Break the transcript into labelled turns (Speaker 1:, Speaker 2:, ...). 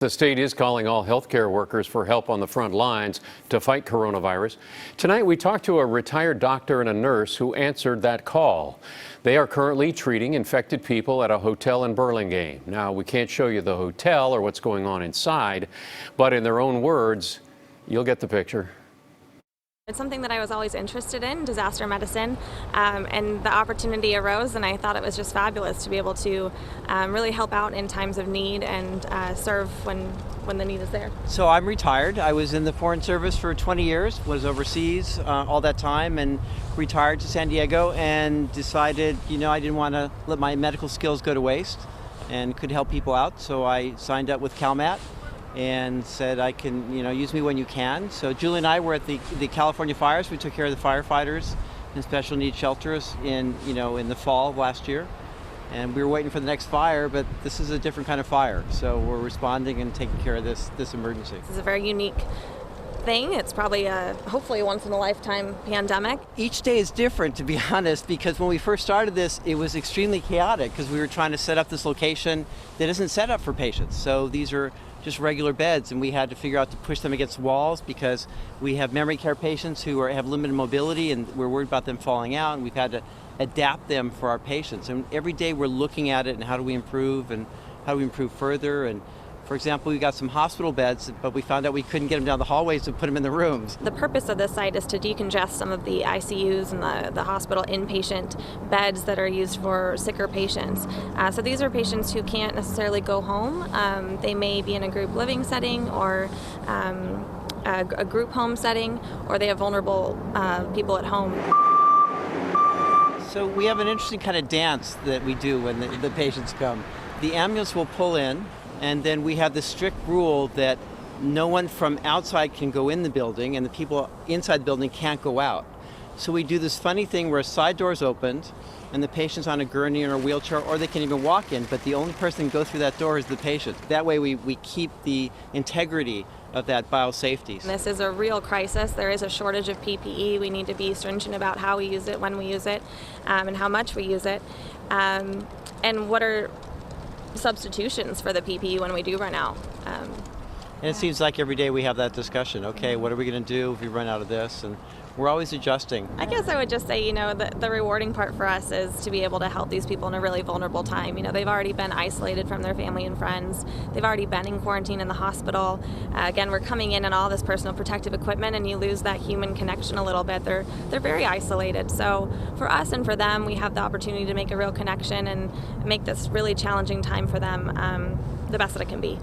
Speaker 1: The state is calling all healthcare workers for help on the front lines to fight coronavirus. Tonight, we talked to a retired doctor and a nurse who answered that call. They are currently treating infected people at a hotel in Burlingame. Now, we can't show you the hotel or what's going on inside, but in their own words, you'll get the picture.
Speaker 2: It's something that I was always interested in, disaster medicine, and the opportunity arose, and I thought it was just fabulous to be able to really help out in times of need and serve when the need is there.
Speaker 3: So I'm retired. I was in the Foreign Service for 20 years, was overseas all that time, and retired to San Diego and decided, I didn't want to let my medical skills go to waste and could help people out. So I signed up with CalMat and said, I can, use me when you can. So Julie and I were at the California fires. We took care of the firefighters in special needs shelters in the fall of last year. And we were waiting for the next fire, but this is a different kind of fire. So we're responding and taking care of this emergency.
Speaker 2: This is a very unique thing. It's probably hopefully a once in a lifetime pandemic.
Speaker 3: Each day is different, to be honest, because when we first started this, it was extremely chaotic because we were trying to set up this location that isn't set up for patients. So these are just regular beds, and we had to figure out to push them against walls because we have memory care patients who have limited mobility, and we're worried about them falling out, and we've had to adapt them for our patients. And every day we're looking at it and how do we improve and how do we improve further. And for example, we got some hospital beds, but we found out we couldn't get them down the hallways to put them in the rooms.
Speaker 2: The purpose of this site is to decongest some of the ICUs and the hospital inpatient beds that are used for sicker patients. So these are patients who can't necessarily go home. They may be in a group living setting or a group home setting, or they have vulnerable people at home.
Speaker 3: So we have an interesting kind of dance that we do when the patients come. The ambulance will pull in, and then we have the strict rule that no one from outside can go in the building and the people inside the building can't go out. So we do this funny thing where a side door is opened and the patient's on a gurney or a wheelchair, or they can even walk in, but the only person who can go through that door is the patient. That way we keep the integrity of that biosafety.
Speaker 2: This is a real crisis. There is a shortage of PPE. We need to be stringent about how we use it, when we use it, and how much we use it, and what are substitutions for the PPE when we do run out.
Speaker 3: And it seems like every day we have that discussion. Okay, what are we going to do if we run out of this? And we're always adjusting.
Speaker 2: I guess I would just say, the rewarding part for us is to be able to help these people in a really vulnerable time. They've already been isolated from their family and friends. They've already been in quarantine in the hospital. Again, we're coming in and all this personal protective equipment, and you lose that human connection a little bit. They're very isolated. So for us and for them, we have the opportunity to make a real connection and make this really challenging time for them the best that it can be.